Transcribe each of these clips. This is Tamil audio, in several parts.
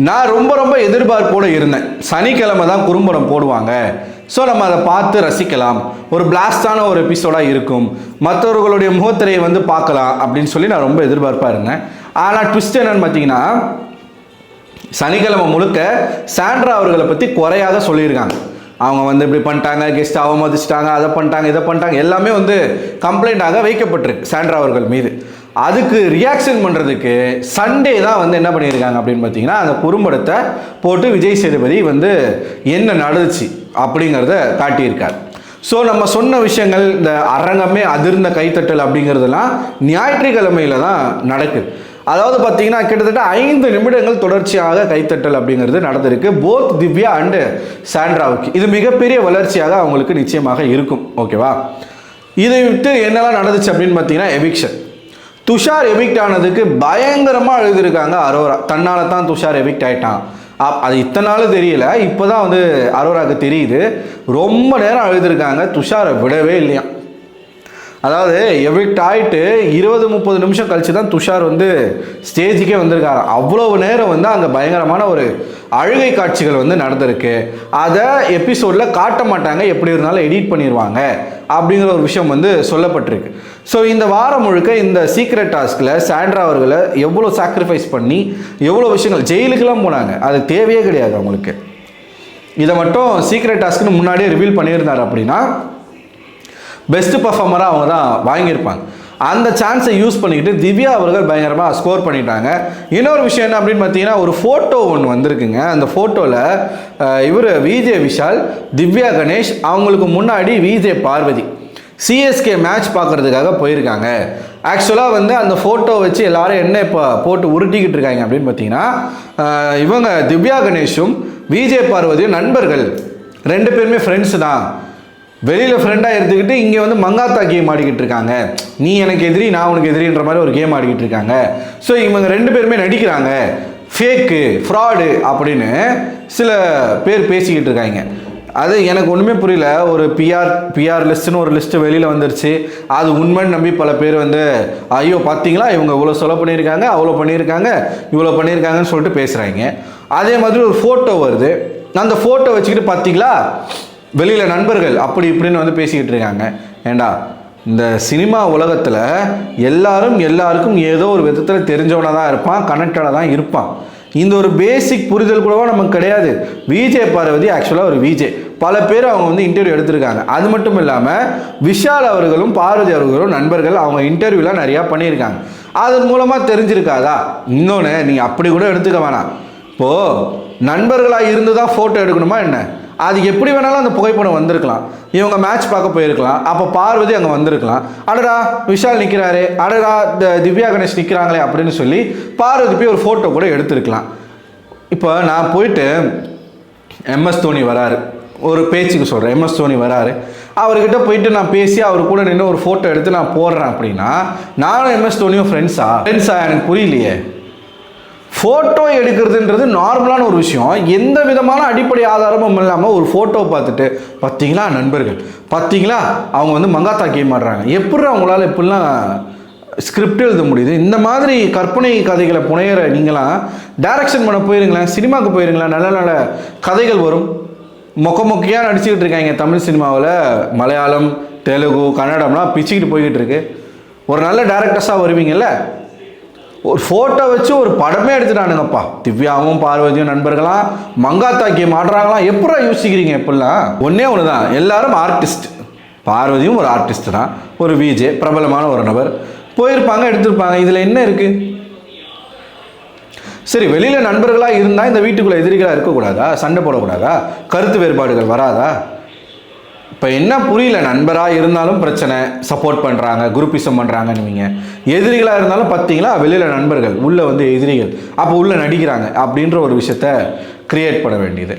நான் ரொம்ப ரொம்ப எதிர்பார்ப்போடு இருந்தேன். சனிக்கிழமை தான் குறும்படம் போடுவாங்க, ஸோ நம்ம அதை பார்த்து ரசிக்கலாம், ஒரு பிளாஸ்டான ஒரு எபிசோடாக இருக்கும், மற்றவர்களுடைய முகத்திரையை வந்து பார்க்கலாம் அப்படின்னு சொல்லி நான் ரொம்ப எதிர்பார்ப்பாக இருந்தேன். ஆனால் ட்விஸ்ட் என்னன்னு பார்த்தீங்கன்னா, சனிக்கிழமை முழுக்க சாண்ட்ரா அவர்களை பற்றி குறையாக சொல்லியிருக்காங்க. அவங்க வந்து இப்படி பண்ணிட்டாங்க, கெஸ்ட் அவமதிச்சிட்டாங்க, அதை பண்ணிட்டாங்க, இதை பண்ணிட்டாங்க, எல்லாமே வந்து கம்ப்ளைண்ட்டாக வைக்கப்பட்டிருக்கு சாண்ட்ரா அவர்கள் மீது. அதுக்கு ரியாக்ஷன் பண்ணுறதுக்கு சண்டே தான் வந்து என்ன பண்ணியிருக்காங்க அப்படின்னு பார்த்தீங்கன்னா, அந்த குறும்படத்தை போட்டு விஜய் சேதுபதி வந்து என்ன நடந்துச்சு அப்படிங்கிறத காட்டியிருக்கார். ஸோ நம்ம சொன்ன விஷயங்கள், இந்த அரங்கமே அதிர்ந்த கைத்தட்டல் அப்படிங்கிறதுலாம் ஞாயிற்றுக்கிழமையில் தான் நடக்குது. அதாவது பார்த்தீங்கன்னா கிட்டத்தட்ட 5 நிமிடங்கள் தொடர்ச்சியாக கைத்தட்டல் அப்படிங்கிறது நடந்திருக்கு போத் திவ்யா அண்டு சாண்ட்ராவுக்கு. இது மிகப்பெரிய வளர்ச்சியாக அவங்களுக்கு நிச்சயமாக இருக்கும். ஓகேவா? இதை விட்டு என்னெல்லாம் நடந்துச்சு அப்படின்னு பார்த்தீங்கன்னா, எவிக்ஷன். துஷார் எவிக்ட் ஆனதுக்கு பயங்கரமாக எழுதியிருக்காங்க அரோரா. தன்னால் தான் துஷார் எவிக்ட் ஆகிட்டான், அது இத்தனை நாள் தெரியல, இப்போ தான் வந்து அரோராவுக்கு தெரியுது. ரொம்ப நேரம் எழுதியிருக்காங்க, துஷாரை விடவே இல்லையா. அதாவது எவிக்ட் ஆகிட்டு 20-30 நிமிஷம் கழிச்சு தான் துஷார் வந்து ஸ்டேஜுக்கே வந்திருக்காரு. அவ்வளோ நேரம் வந்து அங்கே பயங்கரமான ஒரு அழுகை காட்சிகள் வந்து நடந்திருக்கு. அதை எபிசோடில் காட்ட மாட்டாங்க, எப்படி இருந்தாலும் எடிட் பண்ணிடுவாங்க அப்படிங்கிற ஒரு விஷயம் வந்து சொல்லப்பட்டிருக்கு. ஸோ இந்த வாரம் முழுக்க இந்த சீக்ரெட் டாஸ்கில் சாண்ட்ரா அவர்களை எவ்வளோ சாக்ரிஃபைஸ் பண்ணி எவ்வளோ விஷயங்கள், ஜெயிலுக்கெல்லாம் போனாங்க, அது தேவையே கிடையாது அவங்களுக்கு. இதை மட்டும் சீக்ரெட் டாஸ்க்குன்னு முன்னாடியே ரிவீல் பண்ணியிருந்தார் அப்படின்னா பெஸ்ட் பர்ஃபார்மராக அவங்க தான் வாங்கியிருப்பாங்க. அந்த சான்ஸை யூஸ் பண்ணிக்கிட்டு திவ்யா அவர்கள் பயங்கரமாக ஸ்கோர் பண்ணிட்டாங்க. இன்னொரு விஷயம் என்ன அப்படின்னு பார்த்தீங்கன்னா, ஒரு ஃபோட்டோ ஒன்று வந்திருக்குங்க. அந்த ஃபோட்டோவில் இவர் விஜய் விஷால், திவ்யா கணேஷ், அவங்களுக்கு முன்னாடி விஜய் பார்வதி சிஎஸ்கே மேட்ச் பார்க்குறதுக்காக போயிருக்காங்க. ஆக்சுவலாக வந்து அந்த ஃபோட்டோ வச்சு எல்லாரும் என்ன இப்போ போட்டு உருட்டிக்கிட்டு இருக்காங்க அப்படின்னு பார்த்தீங்கன்னா, இவங்க திவ்யா கணேஷும் விஜய் பார்வதியும் நண்பர்கள், 2 பேருமே ஃப்ரெண்ட்ஸு தான். வெளியில் ஃப்ரெண்டாக எடுத்துக்கிட்டு இங்கே வந்து மங்காத்தா கேம் ஆடிக்கிட்டு இருக்காங்க, நீ எனக்கு எதிரி நான் உனக்கு எதிரின்ற மாதிரி ஒரு கேம் ஆடிக்கிட்டு இருக்காங்க. ஸோ இவங்க 2 பேருமே நடிக்கிறாங்க, ஃபேக்கு ஃப்ராடு அப்படின்னு சில பேர் பேசிக்கிட்டு இருக்காங்க. அது எனக்கு ஒன்றுமே புரியல. ஒரு பிஆர் லிஸ்ட்டுன்னு ஒரு லிஸ்ட்டு வெளியில் வந்துருச்சு, அது உண்மைன்னு நம்பி பல பேர் வந்து ஐயோ பார்த்தீங்களா இவங்க இவ்வளோ சொல்ல பண்ணியிருக்காங்க, அவ்வளோ பண்ணியிருக்காங்க, இவ்வளோ பண்ணியிருக்காங்கன்னு சொல்லிட்டு பேசுகிறாங்க. அதே மாதிரி ஒரு ஃபோட்டோ வருது, அந்த ஃபோட்டோ வச்சுக்கிட்டு பார்த்தீங்களா வெளியில் நண்பர்கள் அப்படி இப்படின்னு வந்து பேசிக்கிட்டு இருக்காங்க. ஏண்டா, இந்த சினிமா உலகத்தில் எல்லாருக்கும் ஏதோ ஒரு விதத்தில் தெரிஞ்சவனாக தான் இருப்பான், கனெக்டடாக தான் இருப்பான். இந்த ஒரு பேசிக் புரிதல் கூடவா நமக்கு கிடையாது. விஜய் பார்வதி ஆக்சுவலாக ஒரு விஜய், பல பேர் அவங்க வந்து இன்டர்வியூ எடுத்திருக்காங்க. அது மட்டும் இல்லாமல் விஷால் அவர்களும் பார்வதி அவர்களும் நண்பர்கள், அவங்க இன்டர்வியூலாம் நிறையா பண்ணியிருக்காங்க. அதன் மூலமாக தெரிஞ்சிருக்காதா? இன்னொன்று நீங்கள் அப்படி கூட எடுத்துக்க வேணாம். இப்போது நண்பர்களாக இருந்து தான் ஃபோட்டோ எடுக்கணுமா என்ன? அது எப்படி வேணாலும் அந்த புகைப்படம் வந்திருக்கலாம். இவங்க மேட்ச் பார்க்க போயிருக்கலாம், அப்போ பார்வதி அங்கே வந்திருக்கலாம். அடடா விஷால் நிற்கிறாரு, அடடா திவ்யா கணேஷ் நிற்கிறாங்களே அப்படின்னு சொல்லி பார்வதி போய் ஒரு ஃபோட்டோ கூட எடுத்திருக்கலாம். இப்போ நான் போயிட்டு எம்எஸ் தோனி வராரு, ஒரு பேச்சுக்கு சொல்கிறேன், எம்எஸ் தோனி வராரு, அவர்கிட்ட போயிட்டு நான் பேசி அவர் கூட நின்று ஒரு ஃபோட்டோ எடுத்து நான் போடுறேன் அப்படின்னா, நானும் எம்எஸ் தோனியும் ஃப்ரெண்ட்ஸா எனக்கு புரியலையே. ஃபோட்டோ எடுக்கிறதுன்றது நார்மலான ஒரு விஷயம். எந்த விதமான அடிப்படை ஆதாரமும் இல்லாமல் ஒரு ஃபோட்டோ பார்த்துட்டு பார்த்தீங்களா நண்பர்கள், பார்த்தீங்களா அவங்க வந்து மங்காத்தா கேம் ஆடுறாங்க, எப்படி அவங்களால எப்படிலாம் ஸ்கிரிப்ட் எழுத முடியுது? இந்த மாதிரி கற்பனை கதைகளை புனையிற நீங்களாம் டைரக்ஷன் பண்ண போயிருங்களேன், சினிமாவுக்கு போயிருங்களேன், நல்ல நல்ல கதைகள் வரும். மொக்கையாக நடிச்சுக்கிட்டு இருக்காங்க தமிழ் சினிமாவில். மலையாளம், தெலுங்கு, கன்னடம்லாம் பிச்சுக்கிட்டு போய்கிட்டு இருக்கு. ஒரு நல்ல டேரக்டர்ஸாக வருவீங்கல்ல. ஒரு ஃபோட்டோ வச்சு ஒரு படமே எடுத்துட்டானுங்கப்பா. திவ்யாவும் பார்வதியும் நண்பர்களாம் மங்காத்தா கேம் ஆடுறாங்களாம், எப்படா யோசிக்கிறீங்க? எப்படிலாம் ஒன்றே ஒன்று தான், எல்லாரும் ஆர்டிஸ்ட். பார்வதியும் ஒரு ஆர்டிஸ்ட் தான், ஒரு விஜே பிரபலமான ஒரு நபர் போயிருப்பாங்க, எடுத்திருப்பாங்க. இதில் என்ன இருக்குது? சரி, வெளியில் நண்பர்களாக இருந்தால் இந்த வீட்டுக்குள்ளே எதிரிகளாக இருக்கக்கூடாதா? சண்டை போடக்கூடாதா? கருத்து வேறுபாடுகள் வராதா? இப்போ என்ன புரியல, நண்பராக இருந்தாலும் பிரச்சனை, சப்போர்ட் பண்ணுறாங்க, குரூப்பிசம் பண்ணுறாங்கன்னு. எதிரிகளாக இருந்தாலும் பார்த்தீங்களா வெளியில் நண்பர்கள், உள்ளே வந்து எதிரிகள், அப்போ உள்ளே நடிக்கிறாங்க அப்படின்ற ஒரு விஷயத்த கிரியேட் பண்ண வேண்டியது.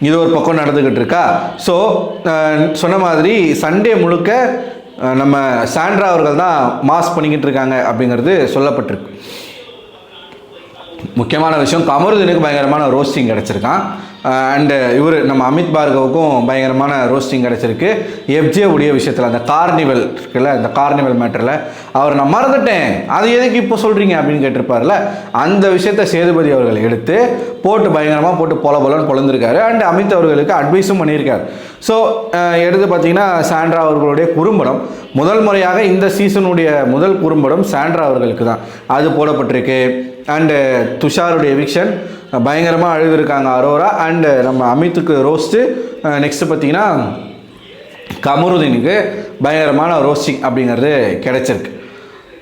இது ஒரு பக்கம் நடந்துக்கிட்டு இருக்கா. ஸோ சொன்ன மாதிரி சண்டே முழுக்க நம்ம சாண்ட்ரா அவர்கள் தான் மாஸ் பண்ணிக்கிட்டு இருக்காங்க அப்படிங்கிறது சொல்லப்பட்டிருக்கு. முக்கியமான விஷயம், கமருதீனுக்கு பயங்கரமான ரோஸ்டிங் கிடச்சிருக்கான். அண்டு இவர் நம்ம அமித் பார்கவுக்கும் பயங்கரமான ரோஸ்டிங் கிடச்சிருக்கு. எஃப்ஜே உடைய விஷயத்தில் அந்த கார்னிவல் இருக்குல்ல, அந்த கார்னிவல் மேட்டரில் அவர் நான் மறந்துட்டேன், அது எதுக்கு இப்போ சொல்கிறீங்க அப்படின்னு கேட்டிருப்பார்ல, அந்த விஷயத்தை சேதுபதி அவர்கள் எடுத்து போட்டு பயங்கரமாக போட்டு பொலன்னு பொழந்திருக்காரு. அண்ட் அமித் அவர்களுக்கு அட்வைஸும் பண்ணியிருக்காரு. ஸோ எடுத்து பார்த்தீங்கன்னா சாண்ட்ரா அவர்களுடைய குறும்படம் முதல் முறையாக இந்த சீசனுடைய முதல் குறும்படம் சாண்ட்ரா அவர்களுக்கு தான் அது போடப்பட்டிருக்கு. அண்டு துஷாருடைய எவிக்ஷன் பயங்கரமாக அழுதுருக்காங்க அரோரா. அண்டு நம்ம அமித்துக்கு ரோஸ்ட்டு. நெக்ஸ்ட்டு பார்த்தீங்கன்னா கமருதீனுக்கு பயங்கரமான ரோஸ்டிங் அப்படிங்கிறது கிடைச்சிருக்கு.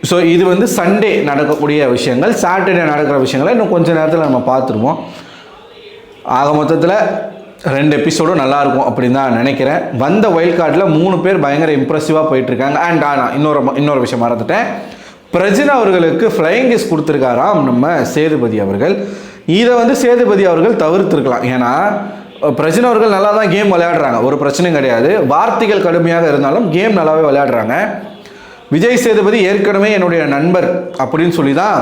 ஸோ இது வந்து சண்டே நடக்கக்கூடிய விஷயங்கள். சாட்டர்டே நடக்கிற விஷயங்களை இன்னும் கொஞ்சம் நேரத்தில் நம்ம பார்த்துருவோம். ஆக மொத்தத்தில் 2 எபிசோடும் நல்லாயிருக்கும் அப்படின்னு தான் நினைக்கிறேன். வந்த வைல்ட் கார்டில் 3 பேர் பயங்கர இம்ப்ரெசிவாக போயிட்டுருக்காங்க. அண்ட் ஆனால் இன்னொரு விஷயம் மறந்துட்டேன், பிரஜின் அவர்களுக்கு ஃப்ளையிங் கிஸ் கொடுத்துருக்காராம் நம்ம சேதுபதி அவர்கள். இதை வந்து சேதுபதி அவர்கள் தவிர்த்துருக்கலாம். ஏன்னா பிரஜின் அவர்கள் நல்லா தான் கேம் விளையாடுறாங்க, ஒரு பிரச்சனையும் கிடையாது. வார்த்தைகள் கடுமையாக இருந்தாலும் கேம் நல்லாவே விளையாடுறாங்க. விஜய் சேதுபதி ஏற்கனவே என்னுடைய நண்பர் அப்படின்னு சொல்லி தான்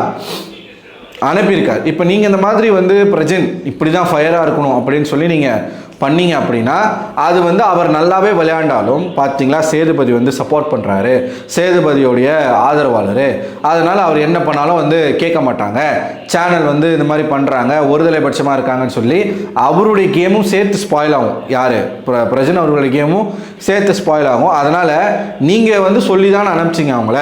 அனுப்பியிருக்கார். இப்போ நீங்கள் இந்த மாதிரி வந்து பிரஜின் இப்படி தான் ஃபயராக இருக்கணும் அப்படின்னு சொல்லி நீங்கள் பண்ணீங்க அப்படின்னா அது வந்து அவர் நல்லாவே விளையாண்டாலும் பார்த்தீங்களா சேதுபதி வந்து சப்போர்ட் பண்ணுறாரு, சேதுபதியோடைய ஆதரவாளர், அதனால் அவர் என்ன பண்ணாலும் வந்து கேட்க மாட்டாங்க, சேனல் வந்து இந்த மாதிரி பண்ணுறாங்க, ஒருதலை பட்சமாக இருக்காங்கன்னு சொல்லி அவருடைய கேமும் சேர்த்து ஸ்பாயில் ஆகும். யார் பிரஜன் அவர்களுடைய கேமும் சேர்த்து ஸ்பாயில் ஆகும். அதனால் நீங்கள் வந்து சொல்லி தான் அனுப்பிச்சிங்க அவங்கள,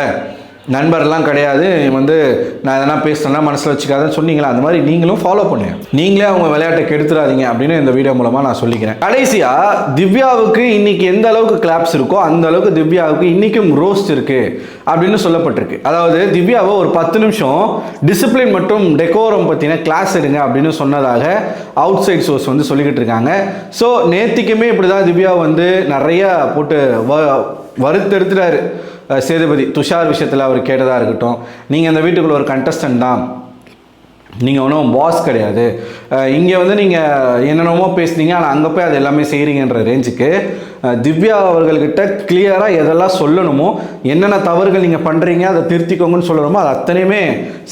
நண்பர்லாம் கிடையாது, வந்து நான் எதனா பேசுகிறேன்னா மனசில் வச்சுக்காதுன்னு சொன்னீங்களா, அந்த மாதிரி நீங்களும் ஃபாலோ பண்ணுங்க, நீங்களே அவங்க விளையாட்டை கெடுத்துடாதீங்க அப்படின்னு இந்த வீடியோ மூலமாக நான் சொல்லிக்கிறேன். கடைசியாக திவ்யாவுக்கு இன்னைக்கு எந்த அளவுக்கு கிளாப்ஸ் இருக்கோ அந்த அளவுக்கு திவ்யாவுக்கு இன்றைக்கும் ரோஸ்ட் இருக்குது அப்படின்னு சொல்லப்பட்டிருக்கு. அதாவது திவ்யாவை ஒரு 10 நிமிஷம் டிசிப்ளின் மற்றும் டெக்கோரம் பற்றின கிளாஸ் எடுங்க அப்படின்னு சொன்னதாக அவுட் சைட் சோர்ஸ் வந்து சொல்லிக்கிட்டு இருக்காங்க. ஸோ நேத்திக்குமே இப்படி தான் திவ்யா வந்து நிறையா போட்டு வறுத்தெடுத்துட்டாரு சேதுபதி. துஷார் விஷயத்தில் அவர் கேட்டதாக இருக்கட்டும், நீங்கள் அந்த வீட்டுக்குள்ள ஒரு கண்டஸ்டன்ட் தான், நீங்கள் ஒன்றும் பாஸ் கிடையாது, இங்கே வந்து நீங்கள் என்னென்னமோ பேசுனீங்க ஆனால் அங்கே போய் அது எல்லாமே செய்கிறீங்கன்ற ரேஞ்சுக்கு திவ்யா அவர்கள்கிட்ட கிளியராக எதெல்லாம் சொல்லணுமோ, என்னென்ன தவறுகள் நீங்கள் பண்ணுறீங்க அதை திருத்திக்கோங்கன்னு சொல்லணுமோ அது அத்தனையுமே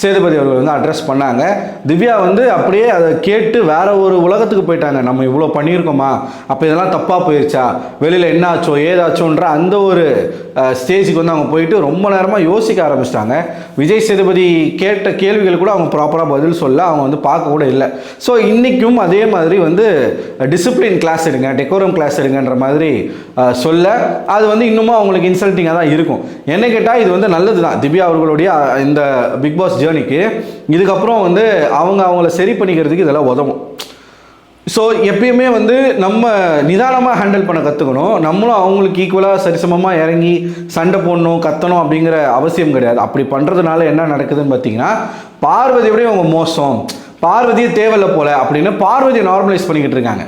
சேதுபதி அவர்கள் வந்து அட்ரஸ் பண்ணாங்க. திவ்யா வந்து அப்படியே அதை கேட்டு வேற ஒரு உலகத்துக்கு போயிட்டாங்க. நம்ம இவ்வளோ பண்ணியிருக்கோமா, அப்போ இதெல்லாம் தப்பாக போயிடுச்சா, வெளியில் என்ன ஆச்சோ ஏதாச்சோன்ற அந்த ஒரு ஸ்டேஜுக்கு வந்து அவங்க போயிட்டு ரொம்ப நேரமாக யோசிக்க ஆரம்பிச்சிட்டாங்க. விஜய் சேதுபதி கேட்ட கேள்விகள் கூட அவங்க ப்ராப்பராக பதில் சொல்ல அவங்க வந்து பார்க்க கூட இல்லை. ஸோ இன்றைக்கும் அதே மாதிரி வந்து டிசிப்ளின் கிளாஸ் எடுங்க, டெக்கோரம் கிளாஸ் எடுங்கன்ற மாதிரி சொல்ல அது வந்து இன்னமும் அவங்களுக்கு இன்சல்ட்டிங்காக தான் இருக்கும். என்ன கேட்டால் இது வந்து நல்லது தான் திவ்யா அவர்களுடைய இந்த பிக் பாஸ் ஜேர்னிக்கு. இதுக்கப்புறம் வந்து அவங்கள சரி பண்ணிக்கிறதுக்கு இதெல்லாம் உதவும். ஸோ எப்பயுமே வந்து நம்ம நிதானமாக ஹேண்டில் பண்ண கற்றுக்கணும். நம்மளும் அவங்களுக்கு ஈக்குவலாக சரிசமமாக இறங்கி சண்டை போடணும் கத்தணும் அப்படிங்கிற அவசியம் கிடையாது. அப்படி பண்ணுறதுனால என்ன நடக்குதுன்னு பார்த்தீங்கன்னா பார்வதியை விட அவங்க மோசம், பார்வதியே தேவையில்லை போல அப்படின்னு பார்வதியை நார்மலைஸ் பண்ணிக்கிட்டு இருக்காங்க.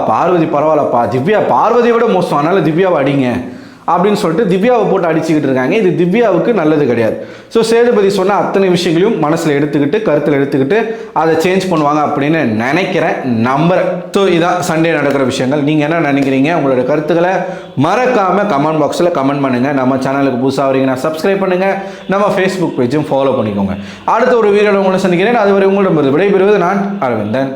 பார்வதி பரவாயில்லப்பா, திவ்யா பார்வதியை விட மோசம், அதனால் திவ்யாவை அடிங்க அப்படின்னு சொல்லிட்டு திவ்யாவை போட்டு அடிச்சுக்கிட்டு இருக்காங்க. இது திவ்யாவுக்கு நல்லது கிடையாது. ஸோ சேதுபதி சொன்ன அத்தனை விஷயங்களையும் மனசில் எடுத்துக்கிட்டு கருத்தில் எடுத்துக்கிட்டு அதை சேஞ்ச் பண்ணுவாங்க அப்படின்னு நினைக்கிறேன், நம்புறேன். ஸோ இதான் சண்டே நடக்கிற விஷயங்கள். நீங்கள் என்ன நினைக்கிறீங்க? உங்களோட கருத்துக்களை மறக்காமல் கமெண்ட் பாக்ஸில் கமெண்ட் பண்ணுங்கள். நம்ம சேனலுக்கு புதுசாக வரீங்கன்னா சப்ஸ்கிரைப் பண்ணுங்கள், நம்ம ஃபேஸ்புக் பேஜும் ஃபாலோ பண்ணிக்கோங்க. அடுத்த ஒரு வீடியோவில் உங்களை சந்திக்கிறேன். அதுவரை உங்களிடம் விடைபெறுவது நான் அரவிந்தன்.